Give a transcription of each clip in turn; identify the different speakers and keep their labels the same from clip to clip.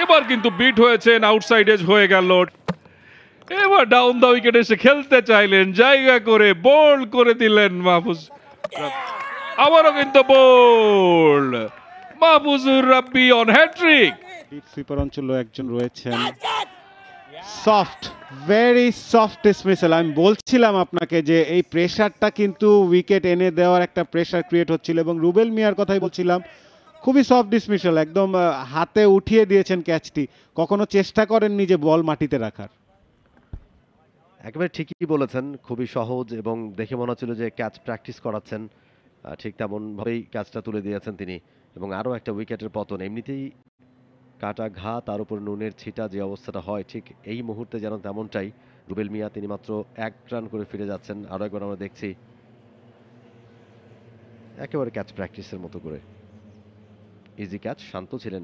Speaker 1: এবার কিন্তু বিট হয়েছেন, আউটসাইড এজ হয়ে গেল। এবার ডাউন দা উইকেট এসে খেলতে চাইলেন, জায়গা করে বোল্ড করে দিলেন মাহফুজ। আবারও কিন্তু bowled, Mahfuzur Rabbi on hat trick.
Speaker 2: Deep sweeper অঞ্চলে একজন রয়েছেন, সফট, ভেরি সফট ডিসমিসাল। আমি বলছিলাম আপনাকে যে এই প্রেশারটা কিন্তু উইকেট এনে দেওয়ার একটা প্রেশার ক্রিয়েট হচ্ছিল, এবং রুবেল মিয়ার কথাই বলছিলাম, খুবই সফট ডিসমিসাল, একদম হাতে উঠিয়ে দিয়েছেন ক্যাচটি, কখনো চেষ্টা করেননি যে বল মাটিতে রাখার।
Speaker 3: একেবারে ঠিকই বলেছেন, খুবই সহজ, এবং দেখে মনে হচ্ছিল যে ক্যাচ প্র্যাকটিস করাচ্ছেন, ঠিক তেমনভাবেই ক্যাচটা তুলে দিয়েছেন তিনি। এবং আরও একটা উইকেটের পতন, এমনিতেই কাটা ঘা তার উপর নুনের ছিটা যে অবস্থাটা হয়, ঠিক এই মুহূর্তে যেন তেমনটাই। রুবেল মিয়া তিনি মাত্র 1 রান করে ফিরে যাচ্ছেন। আরও একবার আমরা দেখছি একেবারে ক্যাচ প্র্যাকটিসের মতো করে, ইজি ক্যাচ। শান্ত ছিলেন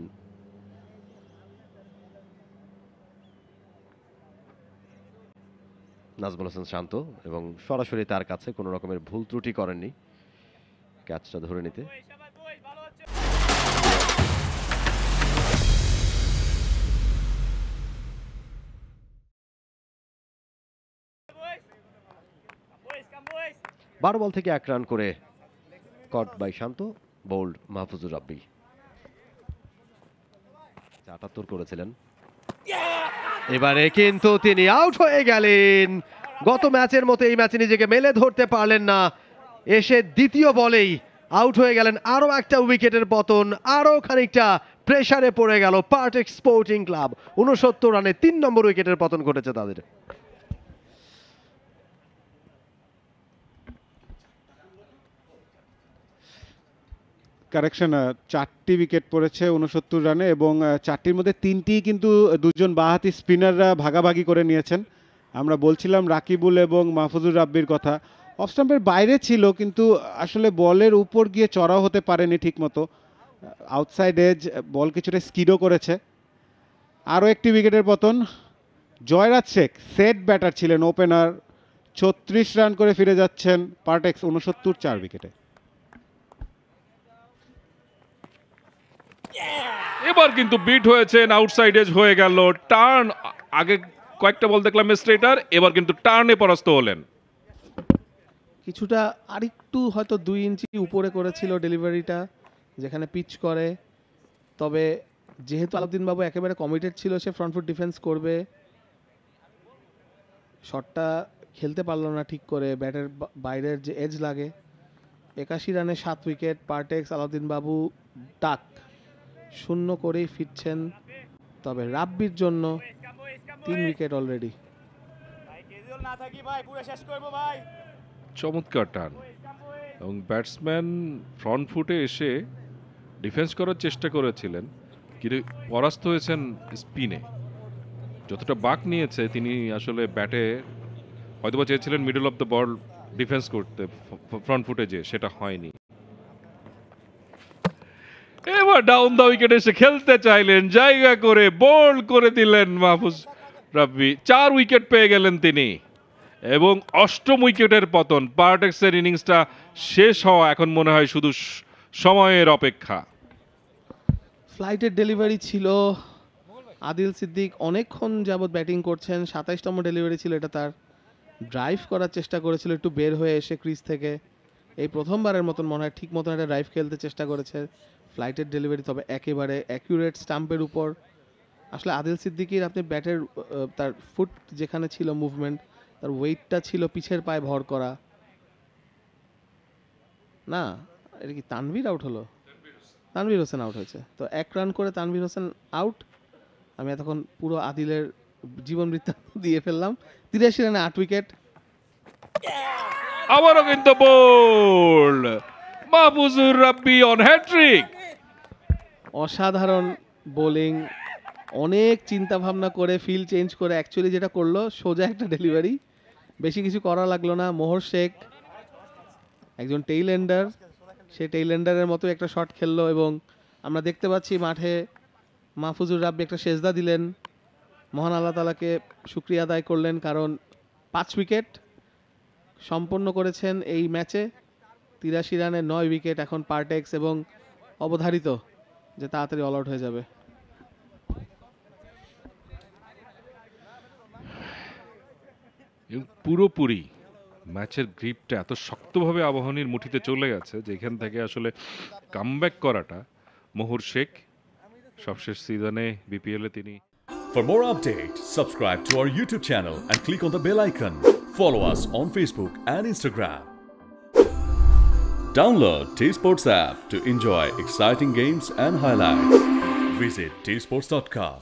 Speaker 3: নাজমুল হাসান শান্ত, এবং সরাসরি তার কাছে কোনো রকমের ভুল ত্রুটি করেননি ক্যাচটা ধরে নিতে। বারো বল থেকে 1 রান করে caught by Shanto, bold Mahfuzur রাব্বি। 78 করেছিলেন, এবারে কিন্তু তিনি আউট হয়ে গেলেন। গত ম্যাচের মতো এই ম্যাচে নিজেকে মেলে ধরতে পারলেন না, এসে দ্বিতীয় বলেই আউট হয়ে গেলেন। আরও একটা উইকেটের পতন, আরও খানিকটা প্রেসারে পড়ে গেল পার্টেক্স স্পোর্টিং ক্লাব। 69 রানে 3 নম্বর উইকেটের পতন ঘটেছে তাদের।
Speaker 2: কারেকশন, 4টি উইকেট পড়েছে 69 রানে, এবং 4টির মধ্যে 3টি কিন্তু দুজন বাঁহাতি স্পিনাররা ভাগাভাগি করে নিয়েছেন। আমরা বলছিলাম রাকিবুল এবং মাহফুজুর রাব্বির কথা, অফ স্টাম্পের বাইরে ছিল, কিন্তু আসলে বলের উপর গিয়ে চড়াও হতে পারেনি ঠিকমতো, আউটসাইড এজ, বল কিছুটা স্কিডও করেছে। আরও একটি উইকেটের পতন, জয়রাজ শেখ সেট ব্যাটার ছিলেন, ওপেনার, 36 রান করে ফিরে যাচ্ছেন পার্টেক্স 69 4 উইকেটে।
Speaker 1: এবার কিন্তু বিট হয়েছেন, আউটসাইড এজ হয়ে গেল। টার্ন, আগে কয়েকটা বল দেখলাম স্ট্রেটার, এবার কিন্তু টার্নে পরাস্ত হলেন।
Speaker 4: কিছুটা আরেকটু হয়তো 2 ইঞ্চি উপরে করেছিল ডেলিভারিটা যেখানে পিচ করে, তবে যেহেতু আলাউদ্দিন বাবু একেবারে কমিটেড ছিল সে ফ্রন্ট ফুট ডিফেন্স করবে, শটটা খেলতে পারলো না ঠিক করে, ব্যাটের বাইরের যে এজ লাগে। 81 রানে 7 উইকেট, পার্টেক্স আলাউদ্দিন বাবু ডাক 0 করেই ফিরছেন, তবে রাব্বির জন্য 3 উইকেট অলরেডি।
Speaker 1: চমৎকার টার্ন, এবং ব্যাটসম্যান ফ্রন্ট ফুটে এসে ডিফেন্স করার চেষ্টা করেছিলেন, কিন্তু পরাস্ত হয়েছেন স্পিনে। যতটা বাক নিয়েছে তিনি আসলে ব্যাটে হয়তোবা চেয়েছিলেন middle of the ball defence করতে ফ্রন্ট ফুটে, যে সেটা হয়নি। এবার ডাউন দা উইকেট এসে খেলতে চাইলেন, জায়গা করে বোল্ড করে দিলেন মাহফুজ রাব্বি। 4 উইকেট পেয়ে গেলেন তিনি, এবং 8ম উইকেটের পতন। পার্টেক্সের ইনিংসটা শেষ হওয়া এখন মনে হয় শুধু সময়ের অপেক্ষা।
Speaker 4: ফ্লাইটের ডেলিভারি ছিল, আদিল সিদ্দিক অনেকক্ষণ যাবৎ ব্যাটিং করছেন, 27তম ডেলিভারি ছিল এটা তার। ড্রাইভ করার চেষ্টা করেছিল একটু বের হয়ে এসে ক্রিজ থেকে, এই প্রথমবারের মতন মনে হয় ঠিক মতন একটা ড্রাইভ খেলতে চেষ্টা করেছে। ফ্লাইটের ডেলিভারি তবে একেবারে অ্যাকিউরেট স্টাম্পের উপর। আসলে আদিল সিদ্দিকির আপনি ব্যাটের তার ফুট যেখানে ছিল মুভমেন্ট, তার ওয়েটটা ছিল পিছের পায়ে ভর করা না। এটা কি তানভীর আউট হলো? তানভীর হোসেন আউট হয়েছে, তো 1 রান করে তানভীর হোসেন আউট। আমি এতক্ষণ পুরো আদিলের জীবন বৃত্তান্ত দিয়ে ফেললাম। 83 রানে 8 উইকেট।
Speaker 1: আবারও কিন্তু bowled, Mahfuzur Rabbi on hat trick.
Speaker 4: অসাধারণ বোলিং, অনেক চিন্তা ভাবনা করে ফিল্ড চেঞ্জ করে অ্যাকচুয়ালি যেটা করলো সোজা একটা ডেলিভারি, বেশি কিছু করা লাগলো না। মোহর শেখ একজন টেইল এন্ডার, সে টেইল এন্ডারের মতো একটা শট খেললো, এবং আমরা দেখতে পাচ্ছি মাঠে মাহফুজুর রাব্বি একটা সেজদা দিলেন, মহান আল্লাহ তাআলাকে শুকরিয়া আদায় করলেন, কারণ 5 উইকেট সম্পন্ন করেছেন এই ম্যাচে। 83 রানে 9 উইকেট এখন পার্টেক্স, এবং অবধারিত যে তাড়াতাড়ি অল আউট হয়ে যাবে।
Speaker 1: এবং পুরোপুরি ম্যাচের গ্রিপটা এত শক্তভাবে আবাহনীর মুঠিতে চলে গেছে যেখান থেকে আসলে কামব্যাক করাটা মোহর শেখ সবশেষ সিজনে বিপিএলে তিনি
Speaker 5: For more updates, subscribe to our YouTube channel and click on the bell icon. Follow us on Facebook and Instagram. Download T-Sports app to enjoy exciting games and highlights. Visit tsports.com.